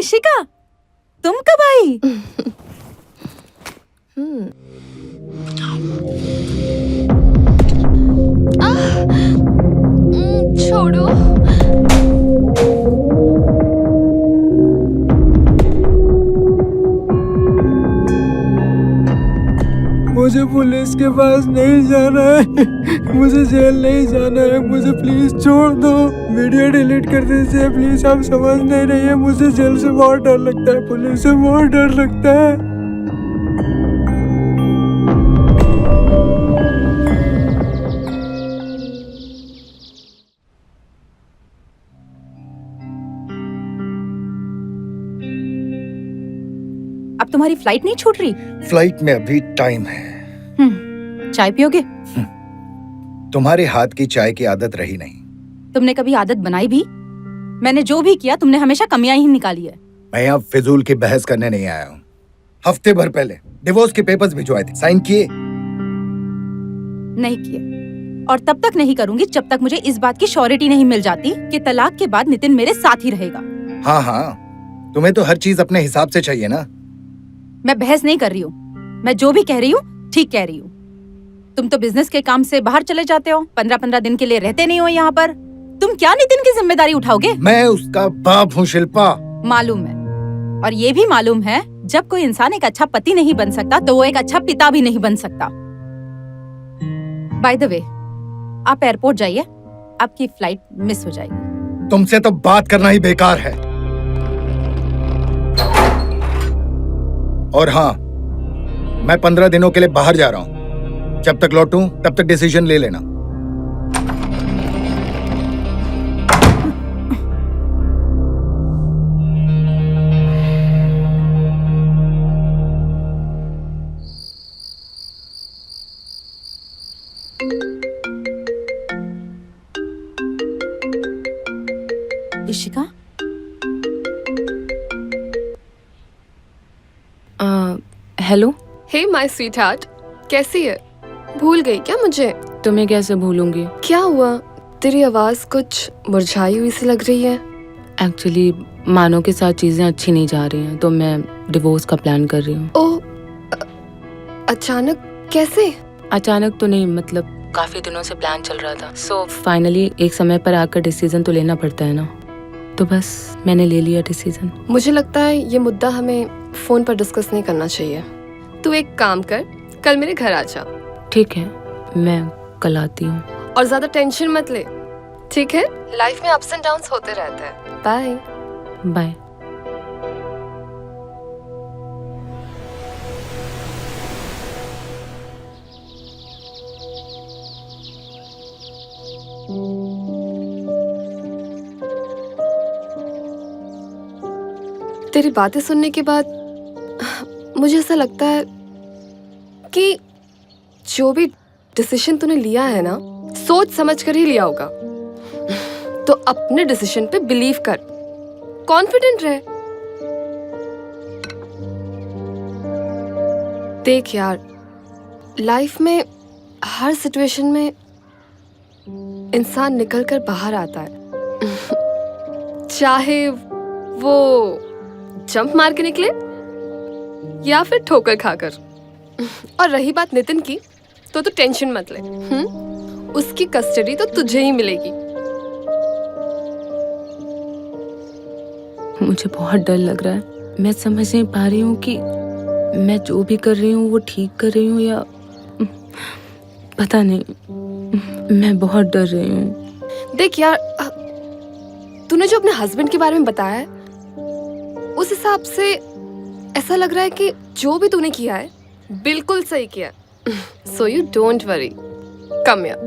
इशिका, तुम कब आई? छोड़ो। मुझे पुलिस के पास नहीं जाना है, मुझे जेल नहीं जाना है, मुझे प्लीज छोड़ दो। वीडियो डिलीट कर दीजिए प्लीज। आप समझ नहीं रही है, मुझे जेल से बहुत डर लगता है, पुलिस से बहुत डर लगता है। अब तुम्हारी फ्लाइट नहीं छूट रही? फ्लाइट में अभी टाइम है। चाय पियोगे? तुम्हारे हाथ की चाय की आदत रही नहीं। तुमने कभी आदत बनाई भी? मैंने जो भी किया तुमने हमेशा कमियां ही निकाली है। मैं यहाँ फिजूल की बहस करने नहीं आया हूँ। हफ्ते भर पहले डिवोर्स के पेपर्स भिजवाए थे, साइन किए? नहीं किए, और तब तक नहीं करूंगी जब तक मुझे इस बात की श्योरिटी नहीं मिल जाती कि तलाक के बाद नितिन मेरे साथ ही रहेगा। हाँ हाँ, तुम्हें तो हर चीज अपने हिसाब से चाहिए ना। मैं बहस नहीं कर रही हूँ, मैं जो भी कह रही हूँ ठीक कह रही हूँ। तुम तो बिजनेस के काम से बाहर चले जाते हो, 15-15 दिन के लिए रहते नहीं हो यहाँ पर। तुम क्या नितिन की जिम्मेदारी उठाओगे? मैं उसका बाप हूँ शिल्पा। मालूम है, और ये भी मालूम है जब कोई इंसान एक अच्छा पति नहीं बन सकता तो वो एक अच्छा पिता भी नहीं बन सकता। बाय द वे, आप एयरपोर्ट जाइए, आपकी फ्लाइट मिस हो जाएगी। तुमसे तो बात करना ही बेकार है। और हाँ, मैं 15 दिनों के लिए बाहर जा रहा हूँ। जब तक लौटूं तब तक डिसीजन ले लेना। Ishika, hello. Hey my sweetheart, कैसी है? भूल गई क्या मुझे? तुम्हें कैसे भूलूंगी? क्या हुआ? तेरी आवाज कुछ मुरझाई हुई सी लग रही है। एक्चुअली मानो के साथ चीजें अच्छी नहीं जा रही हैं, तो मैं डिवोर्स का प्लान कर रही हूँ। ओह, अचानक कैसे? अचानक तो नहीं, मतलब काफी दिनों से प्लान चल रहा था। सो फाइनली एक समय पर आकर डिसीजन तो लेना पड़ता है ना, तो बस मैंने ले लिया डिसीजन। मुझे लगता है ये मुद्दा हमें फोन पर डिस्कस नहीं करना चाहिए। तू एक काम कर, कल मेरे घर आ जा। ठीक है, मैं कल आती हूँ। और ज्यादा टेंशन मत ले, ठीक है? लाइफ में अप्स एंड डाउन्स होते रहते हैं। Bye bye. तेरी बातें सुनने के बाद मुझे ऐसा लगता है कि जो भी डिसीजन तूने लिया है ना, सोच समझ कर ही लिया होगा। तो अपने डिसीजन पे बिलीव कर, कॉन्फिडेंट रहे। देख यार, लाइफ में हर सिचुएशन में इंसान निकल कर बाहर आता है। चाहे वो जंप मार के निकले या फिर ठोकर खाकर। और रही बात नितिन की, तो तू टेंशन मत ले। उसकी कस्टडी तो तुझे ही मिलेगी। मुझे बहुत डर लग रहा है। मैं समझ नहीं पा रही हूँ कि मैं जो भी कर रही हूँ वो ठीक कर रही हूँ या पता नहीं। मैं बहुत डर रही हूँ। देख यार, तूने जो अपने हस्बैंड के बारे में बताया है, उस हिसाब से ऐसा लग रहा है कि जो भी तूने किया है बिल्कुल सही किया। So you don't worry, come here.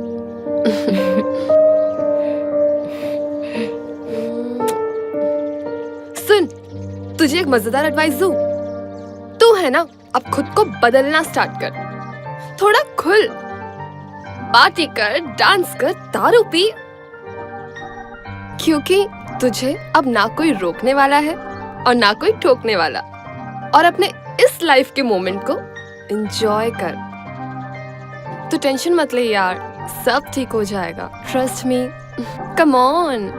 सुन, तुझे एक मजेदार एडवाइस दूं? तू है ना, अब खुद को बदलना स्टार्ट कर। थोड़ा खुल, पार्टी कर, डांस कर, दारू पी, क्योंकि तुझे अब ना कोई रोकने वाला है और ना कोई ठोकने वाला। और अपने इस लाइफ के मोमेंट को एंजॉय कर। तू टेंशन मत ले यार, सब ठीक हो जाएगा। Trust me, come on.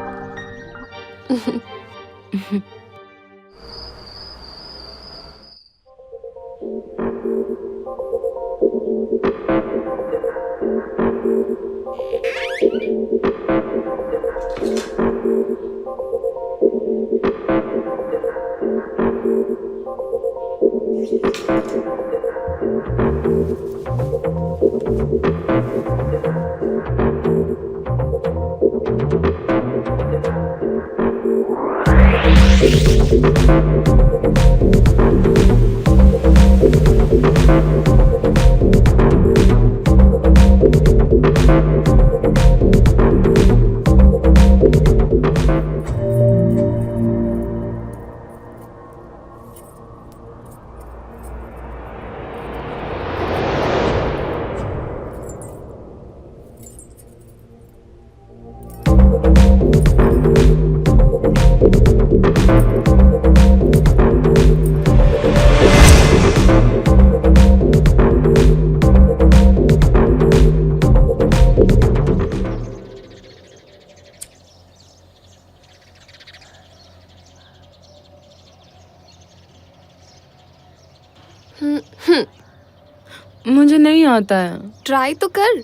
मुझे नहीं आता है। ट्राई तो कर।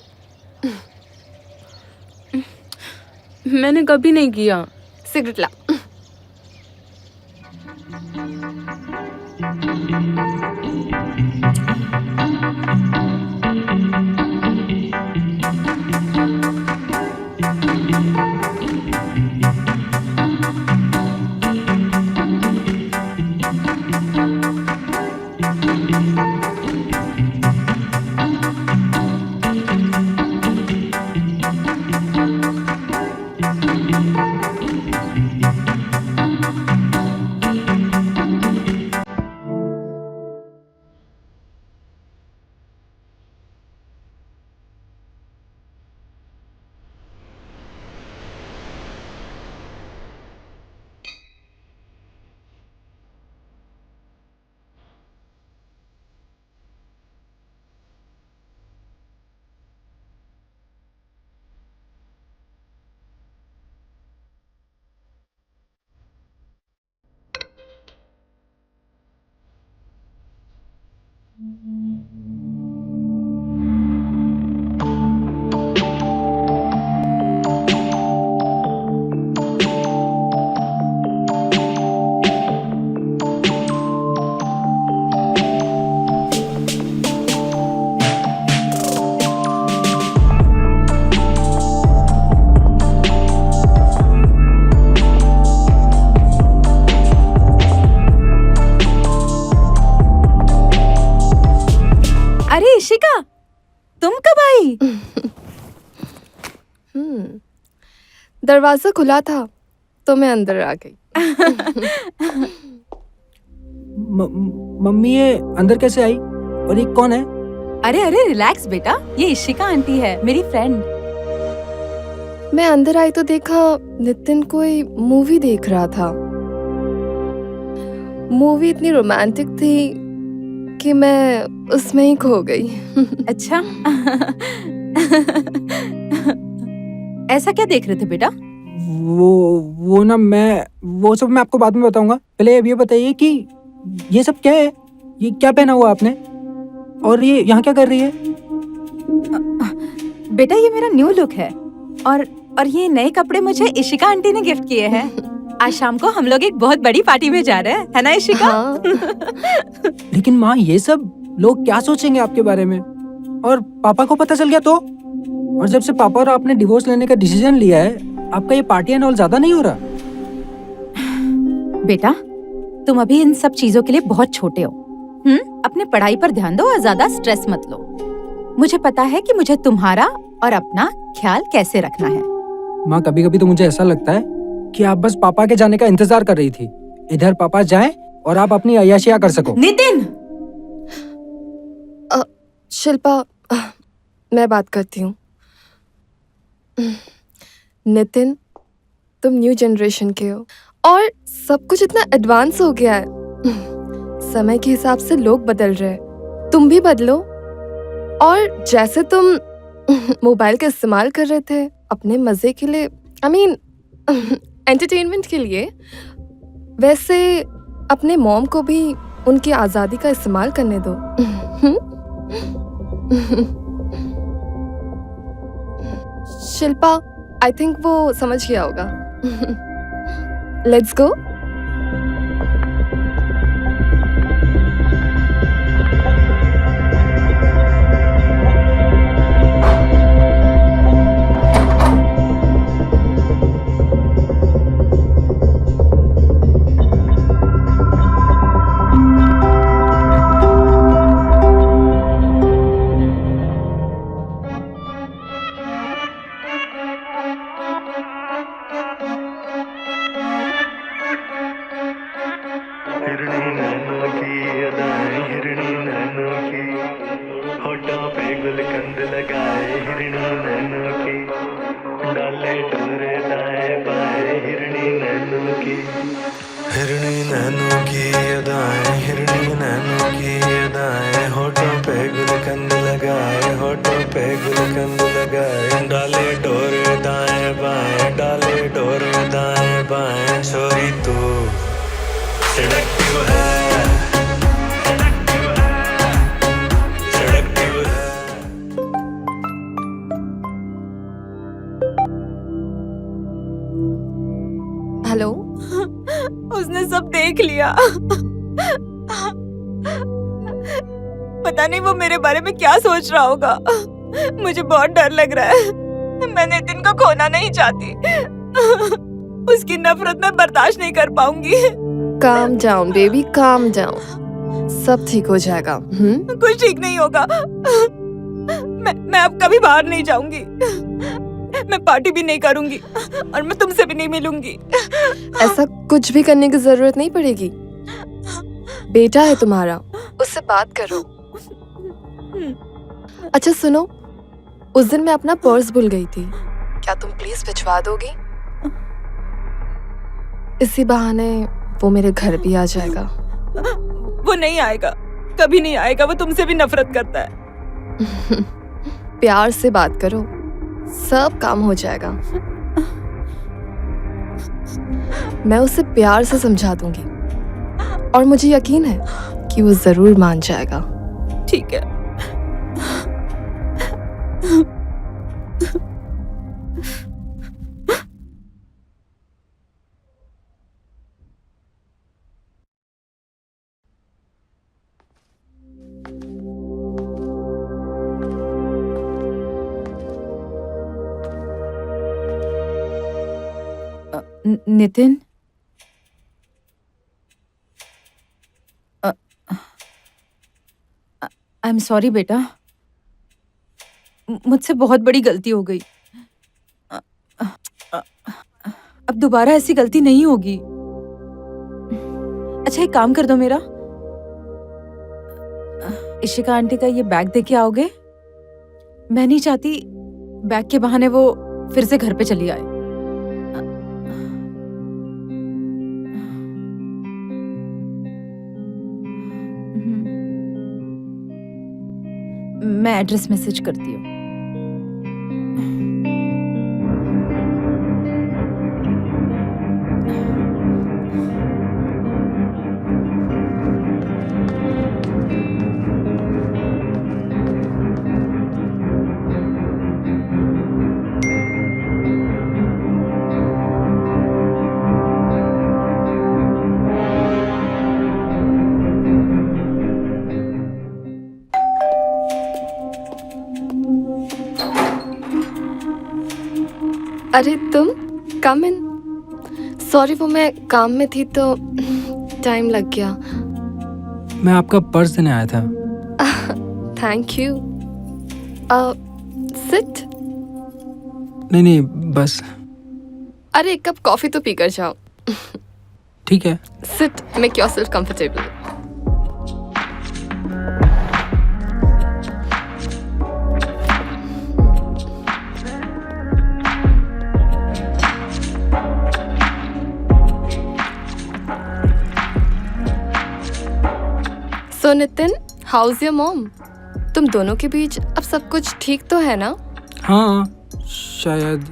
मैंने कभी नहीं किया। सिगरेट ला। अरे इशिका, तुम कब आई? दरवाजा खुला था तो मैं अंदर आ गई। मम्मी ये अंदर कैसे आई और ये कौन है? अरे अरे रिलैक्स बेटा, ये इशिका आंटी है, मेरी फ्रेंड। मैं अंदर आई तो देखा नितिन कोई मूवी देख रहा था। मूवी इतनी रोमांटिक थी कि मैं उसमें ही खो गई। अच्छा। ऐसा क्या देख रहे थे बेटा? वो ना वो सब मैं आपको बाद में बताऊंगा। पहले अब ये बताइए कि ये सब क्या है? ये क्या पहना हुआ आपने? और ये यहाँ क्या कर रही है? बेटा ये मेरा न्यू लुक है और ये नए कपड़े मुझे इशिका आंटी ने गिफ्ट किए हैं। आज शाम को हम लोग एक बहुत बड़ी पार्टी में जा रहे हैं, है ना इशिका? हाँ। लेकिन माँ ये सब लोग क्या सोचेंगे आपके बारे में? और पापा को पता चल गया तो? और जब से पापा और आपने डिवोर्स लेने का डिसीजन लिया है, आपका ये पार्टी एंड ऑल ज्यादा नहीं हो रहा? बेटा तुम अभी इन सब चीजों के लिए बहुत छोटे हो। अपने पढ़ाई पर ध्यान दो और ज्यादा स्ट्रेस मत लो। मुझे पता है कि मुझे तुम्हारा और अपना ख्याल कैसे रखना है। माँ कभी कभी तो मुझे ऐसा लगता है कि आप बस पापा के जाने का इंतजार कर रही थी। इधर पापा जाएं और आप अपनी अय्याशियां कर सको। नितिन! शिल्पा, मैं बात करती हूँ। नितिन, तुम न्यू जनरेशन के हो और सब कुछ इतना एडवांस हो गया है। समय के हिसाब से लोग बदल रहे हैं, तुम भी बदलो। और जैसे तुम मोबाइल का इस्तेमाल कर रहे थे अपने मजे के लिए, एंटरटेनमेंट के लिए, वैसे अपने मॉम को भी उनकी आज़ादी का इस्तेमाल करने दो। शिल्पा, आई थिंक वो समझ गया होगा। Let's go. गुलकंद लगाए हिरणी नैनों की, डाले डोरे दाएं बाएं हिरणी नैनों की, हिरणी नैनों की अदाएं, हिरणी नैनों की अदाएं, होठों पे गुलकंद लगाए, होठों पे गुलकंद लगाए, डाले डोरे दाएं बाएं, डाले डोरे दाएं बाएं, छोरी तू सेडक्टिव है, सेडक्टिव है। हेलो। उसने सब देख लिया। पता नहीं वो मेरे बारे में क्या सोच रहा होगा। मुझे बहुत डर लग रहा है। मैं नितिन को खोना नहीं चाहती। उसकी नफरत मैं बर्दाश्त नहीं कर पाऊंगी। Calm down baby, calm down, सब ठीक हो जाएगा। कुछ ठीक नहीं होगा। मैं अब कभी बाहर नहीं जाऊंगी। मैं पार्टी भी नहीं करूंगी और मैं तुमसे भी नहीं मिलूंगी। ऐसा कुछ भी करने की जरूरत नहीं पड़ेगी। बेटा है तुम्हारा, उससे बात करो। अच्छा सुनो, उस दिन मैं अपना पर्स भूल गई थी, क्या तुम प्लीज भिजवा दोगी? इसी बहाने वो मेरे घर भी आ जाएगा। वो नहीं आएगा, कभी नहीं आएगा। वो तुमसे भी नफरत करता है। प्यार से बात करो, सब काम हो जाएगा। मैं उसे प्यार से समझा दूंगी और मुझे यकीन है कि वो जरूर मान जाएगा। ठीक है। नितिन, आई एम सॉरी बेटा, मुझसे बहुत बड़ी गलती हो गई। अब दोबारा ऐसी गलती नहीं होगी। अच्छा एक काम कर दो मेरा, इशिका आंटी का ये बैग देके आओगे? मैं नहीं चाहती बैग के बहाने वो फिर से घर पे चली आए। मैं एड्रेस मैसेज करती हूँ। अरे तुम, कम इन। सॉरी वो मैं काम में थी तो टाइम लग गया। मैं आपका पर्स देने आया था। Thank you. सिट। नहीं बस। अरे एक कप कॉफी तो पीकर जाओ। ठीक है। Sit, make yourself comfortable. So Nitin, how's your mom? तुम दोनों के बीच अब सब कुछ ठीक तो है ना? हाँ शायद।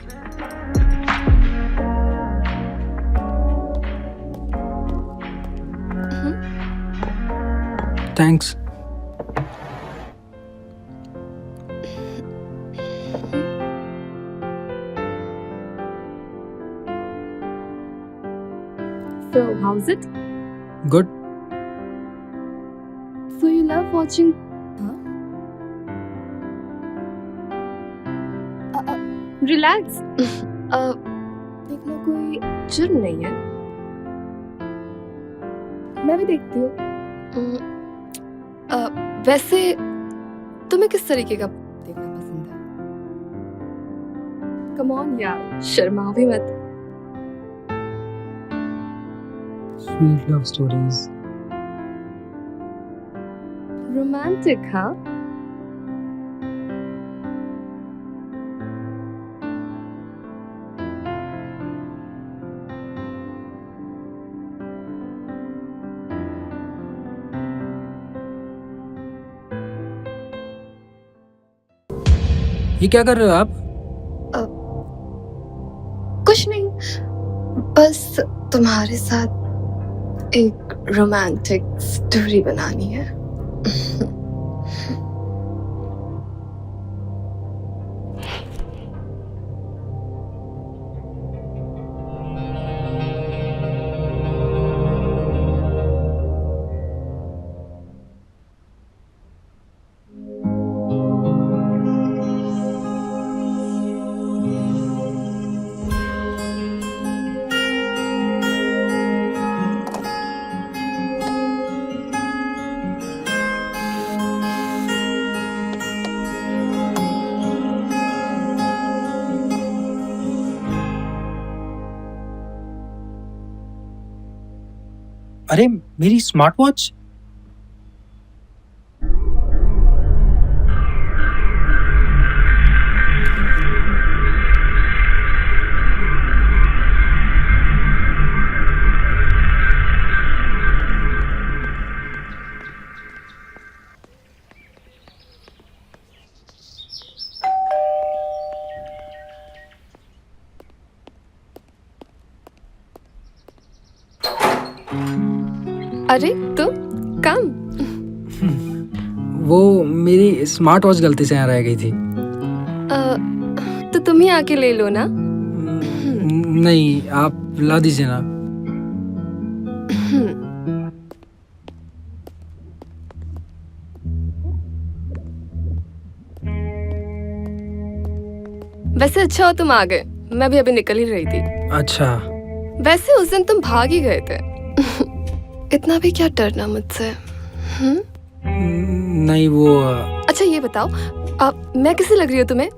Thanks. So how's it? Good. So you love watching? Relax. देखना कोई जुर्म नहीं है। मैं भी देखती हूँ। वैसे तुम्हें किस तरीके का देखना पसंद है? Come on यार, शर्माओ भी मत। Sweet love stories. रोमांटिक हाँ? ये क्या कर रहे हो आप? कुछ नहीं, बस तुम्हारे साथ एक रोमांटिक स्टोरी बनानी है। अरे मेरी स्मार्ट वॉच। अरे तुम कम। वो मेरी स्मार्ट वॉच गलती से यहाँ रह गई थी। तो तुम ही आके ले लो ना। नहीं, आप ला दीजिए ना। वैसे अच्छा हो तुम आ गए, मैं भी अभी निकल ही रही थी। अच्छा। वैसे उस दिन तुम भाग ही गए थे। इतना भी क्या डरना मुझसे? नहीं वो अच्छा ये बताओ, अब मैं कैसी लग रही हूँ तुम्हें?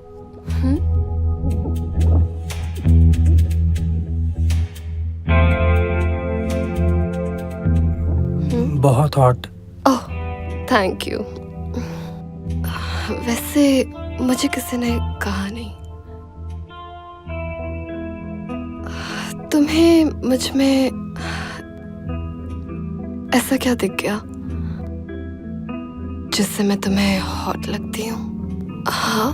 बहुत हॉट। Oh thank you. वैसे मुझे किसी ने कहा नहीं। तुम्हें मुझ में ऐसा क्या दिख गया जिससे मैं तुम्हें हॉट लगती हूँ? हाँ,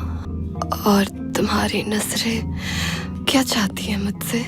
और तुम्हारी नजरें क्या चाहती हैं मुझसे?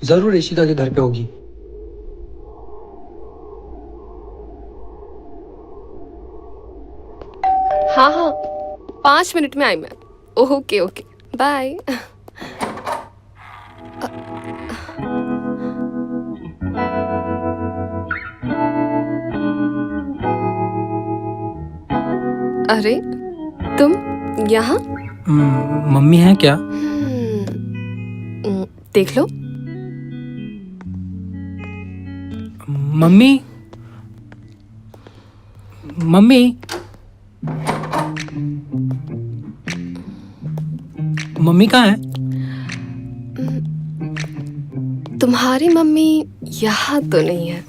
जरूर ईशिका के घर पे होगी। हाँ हाँ 5 मिनट में आई मैं। Okay okay bye. अरे तुम यहाँ? मम्मी है क्या? देख लो। मम्मी मम्मी मम्मी कहाँ है? तुम्हारी मम्मी यहाँ तो नहीं है।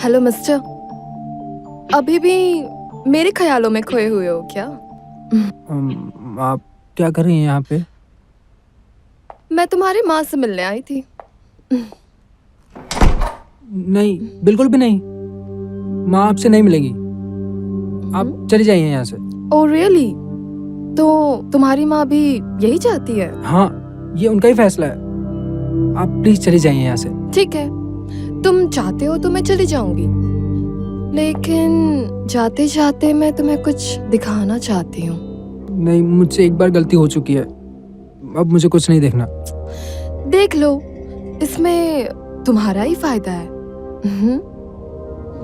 हेलो मिस्टर, अभी भी मेरे ख्यालों में खोए हुए हो क्या? आप क्या कर रही हैं यहाँ पे? मैं तुम्हारी माँ से मिलने आई थी। नहीं, बिल्कुल भी नहीं। माँ आपसे नहीं मिलेंगी। आप चली जाइए यहाँ से। Oh really? तो तुम्हारी माँ भी यही चाहती है? हाँ, ये उनका ही फैसला है। आप प्लीज चली जाइए यहाँ से। ठीक है, तुम चाहते हो तो मैं चली जाऊंगी, लेकिन जाते जाते मैं तुम्हें कुछ दिखाना चाहती हूँ। नहीं, मुझसे एक बार गलती हो चुकी है, अब मुझे कुछ नहीं देखना। देख लो, इसमें तुम्हारा ही फायदा है।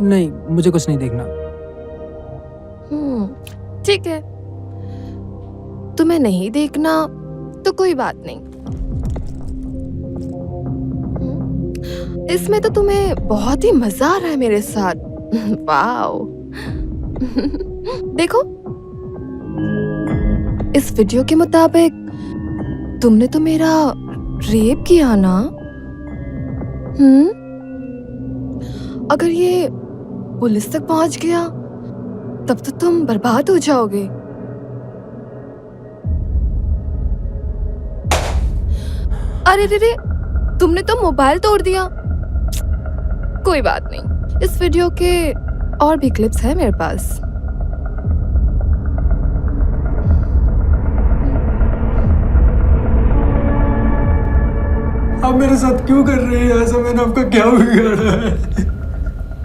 नहीं, मुझे कुछ नहीं देखना। ठीक है, तुम्हें नहीं देखना तो कोई बात नहीं। इसमें तो तुम्हें बहुत ही मजा आ रहा है मेरे साथ। वाओ। देखो, इस वीडियो के मुताबिक तुमने तो मेरा रेप किया ना? अगर ये पुलिस तक पहुंच गया तब तो तुम बर्बाद हो जाओगे। अरे रे, तुमने तो मोबाइल तोड़ दिया। कोई बात नहीं, इस वीडियो के और भी क्लिप्स हैं मेरे पास। आप मेरे साथ क्यों कर रहे हैं ऐसा? मैंने आपका क्या बिगाड़ा है?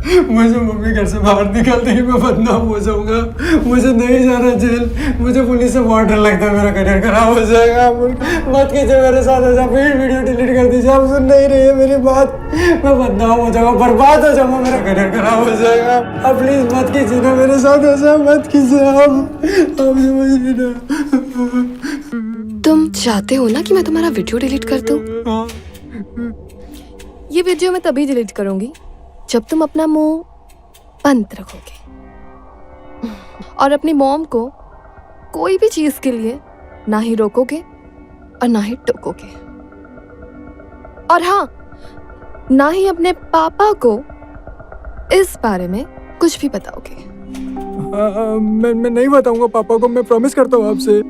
मुझे मम्मी घर से बाहर निकाल देगी, मैं बदनाम हो जाऊंगा। मुझे नहीं जाना जेल, मुझे पुलिस से बहुत डर लगता है, मेरा करियर खराब हो जाएगा। मत कीजिए मेरे साथ ऐसा, फिर वीडियो डिलीट कर दीजिए। आप सुन नहीं रही है मेरी बात, मैं बदनाम हो जाऊंगा, बर्बाद हो जाऊंगा, मेरा करियर खराब हो जाएगा। आप प्लीज मत कीजिए ना मेरे साथ ऐसा, मत कीजिए आप समझिए ना। तुम चाहते हो ना कि मैं तुम्हारा वीडियो डिलीट कर दूं? ये वीडियो मैं तभी डिलीट करूंगी जब तुम अपना मुंह बंद रखोगे और अपनी मॉम को कोई भी चीज के लिए ना ही रोकोगे और ना ही टोकोगे, और हाँ, ना ही अपने पापा को इस बारे में कुछ भी बताओगे। मैं नहीं बताऊंगा पापा को, मैं प्रॉमिस करता हूँ आपसे।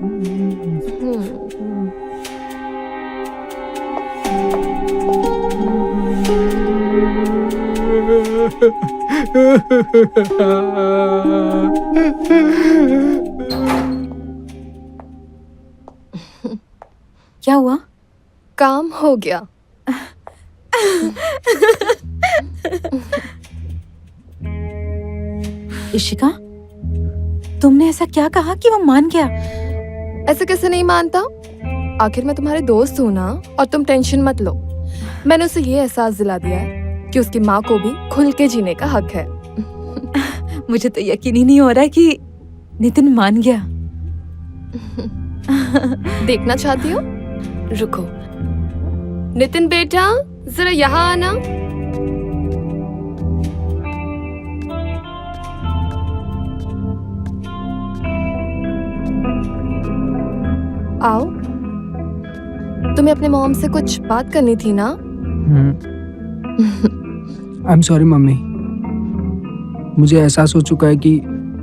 क्या हुआ? काम हो गया। इशिका, तुमने ऐसा क्या कहा कि वो मान गया? ऐसे कैसे नहीं मानता? आखिर मैं तुम्हारे दोस्त हूँ ना, और तुम टेंशन मत लो। मैंने उसे ये एहसास दिला दिया है कि उसकी माँ को भी खुल के जीने का हक है। मुझे तो यकीन ही नहीं हो रहा है कि नितिन मान गया। देखना चाहती हो? रुको। नितिन बेटा, जरा यहाँ आना। आओ। तुम्हें अपने मॉम से कुछ बात करनी थी ना? आई एम सॉरी मम्मी, मुझे एहसास हो चुका है कि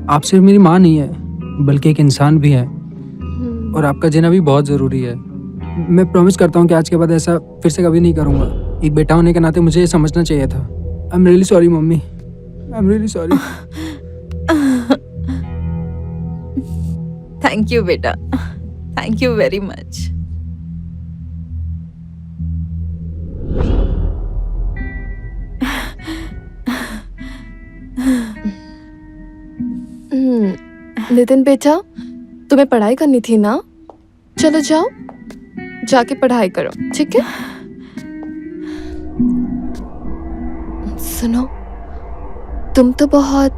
आप सिर्फ मेरी माँ नहीं है बल्कि एक इंसान भी है, और आपका जीना भी बहुत ज़रूरी है। मैं प्रॉमिस करता हूँ कि आज के बाद ऐसा फिर से कभी नहीं करूँगा। एक बेटा होने के नाते मुझे ये समझना चाहिए था। I am really sorry mummy, I am really sorry. Thank you बेटा, thank you very much. Nitin बेटा, तुम्हें पढ़ाई करनी थी ना? चलो जाओ, जाके पढ़ाई करो, ठीक है? सुनो, तुम तो बहुत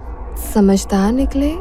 समझदार निकले।